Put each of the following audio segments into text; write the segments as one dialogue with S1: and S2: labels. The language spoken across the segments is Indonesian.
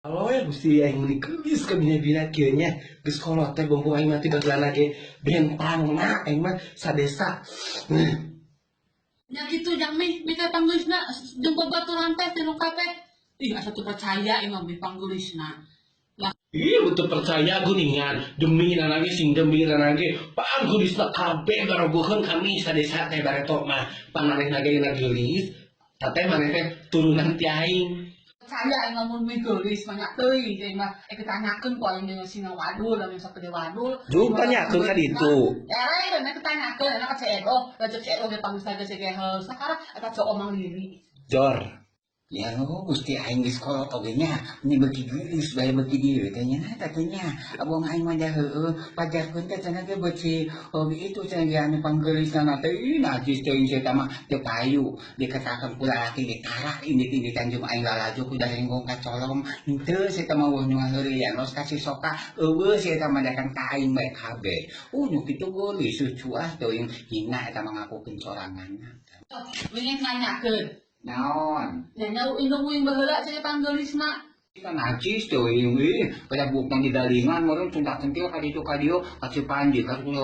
S1: Halo ya Gusti aing meuni geus ka bina-bina kieu nya geus kolot teh bumbu aing mah ti bageulana ge bentangna aing mah sadesa.
S2: Ya gitu yang teh panggeusna jeung babaturan teh tinu kabeh. Ih asa teu percaya imam panggeusna.
S1: Ih betul percaya guningan demi nanage sing demi nanage panggelisna kabeh garogoheun kami sadesa teh bareto mah pamanehna ge na geulis tateh maneh teh turunan ti aing.
S2: Percaya imam mun geulis banyak teuing jadi mah ketanyakeun ku aing jeung sina wadul lamun sapede wadul.
S1: Jum tanyakeun ka ditu.
S2: Erek dan ketanyakeun enak ka CEO, rajak CEO ge panggeusna ge ge sakara eta cok omang liri.
S1: Jor.
S3: Ya lo Gusti aing geus kolot oge nya ini beuki geus bae beuki dieu teh nya teh abong aing mah da heueuh pajarkeun teh cenah ge beuki oge itu cenah ge anu panggeulisna teh najis teuing sia mah teu payu dikatakeun ku lalaki ge tarak indi Tanjung aing lalaju ku darenggong ka colom henteu sia mah weuh nu ngaheureuyan los kasih soka eueuh sia mah dakan ka aing bae kabeh nu kitu geulis cuah teuing hina eta mah ngakukeun soranganna
S2: Wingi nanyakeun.
S3: naon
S2: Nya indung uing baheula cai panggeusna.
S3: kan najis tuh ini pada bukan di dalingan orang tuntak tentil kali itu kadio kasih panji kasih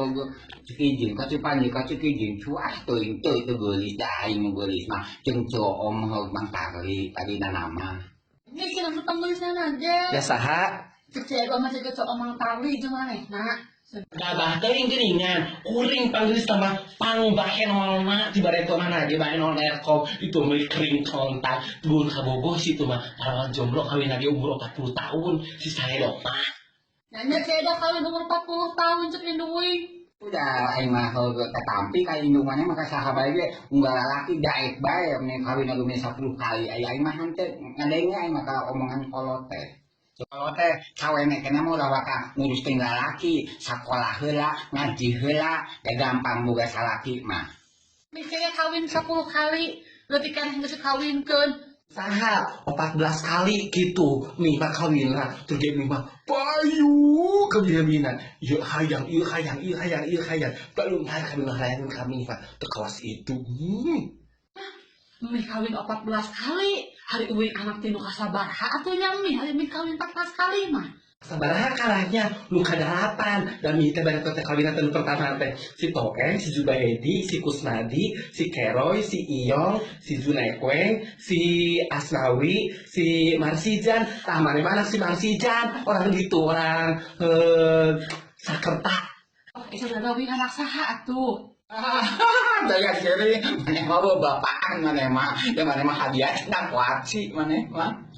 S3: cikijin kasih panji kasih cikijin cuah tuh itu gelis daing gelis mah cengco om bang tadi nama
S2: Ini kira panggeusna aja.
S1: Ya saha?
S2: Cek CEO mah cek cok omang tali jeung manehna.
S1: Gabah teuing geuningan kuring panggeulis mah pangbahen holna ti baretona ge bahen hol erkom itu meuli kering kontak tuun kabogoh situ mah parawan jomblo kawin lagi umur 40 tahun si saedok mah.
S2: Nanya CEO kawin umur 40 tahun cek indung uing.
S3: udah aing mah kalau ketampi kayak indungannya maka sahabat ge unggal lalaki daek bae men kawin lagi 10 kali aing mah henteu ngadenge aing mah omongan kolot teh kalau teh kawin kena mau lawaka ngurus tinggal laki sakola heula ngaji heula da gampang boga salaki mah
S2: Mikirnya kawin 10 kali, berarti kan geus kawinkeun.
S1: Saha 14 kali gitu nih mah kawin lah terus dia mah payu kebina-bina ieu hayang belum hayang kami ngelayan kami mah teu kawas itu.
S2: Mih kawin 14 kali, hari uing anak tinu kasabaraha atuh nya mih hari mih kawin 14 kali mah.
S1: Sabaraha kalahnya lu kadalapan dan mita bari teh kawinan teh pertama teh si Toeng, si Zubaidi, si Kusnadi, si Keroy, si Iyong, si Junekweng, si Asnawi, si Marsijan. Tah mana si Marsijan orang gitu orang Sakerta.
S2: Oh, isa gagawin anak saha atuh.
S3: daya kiri maneh mah bapaan maneh mah ya maneh mah hadiah nak kuat sih maneh mah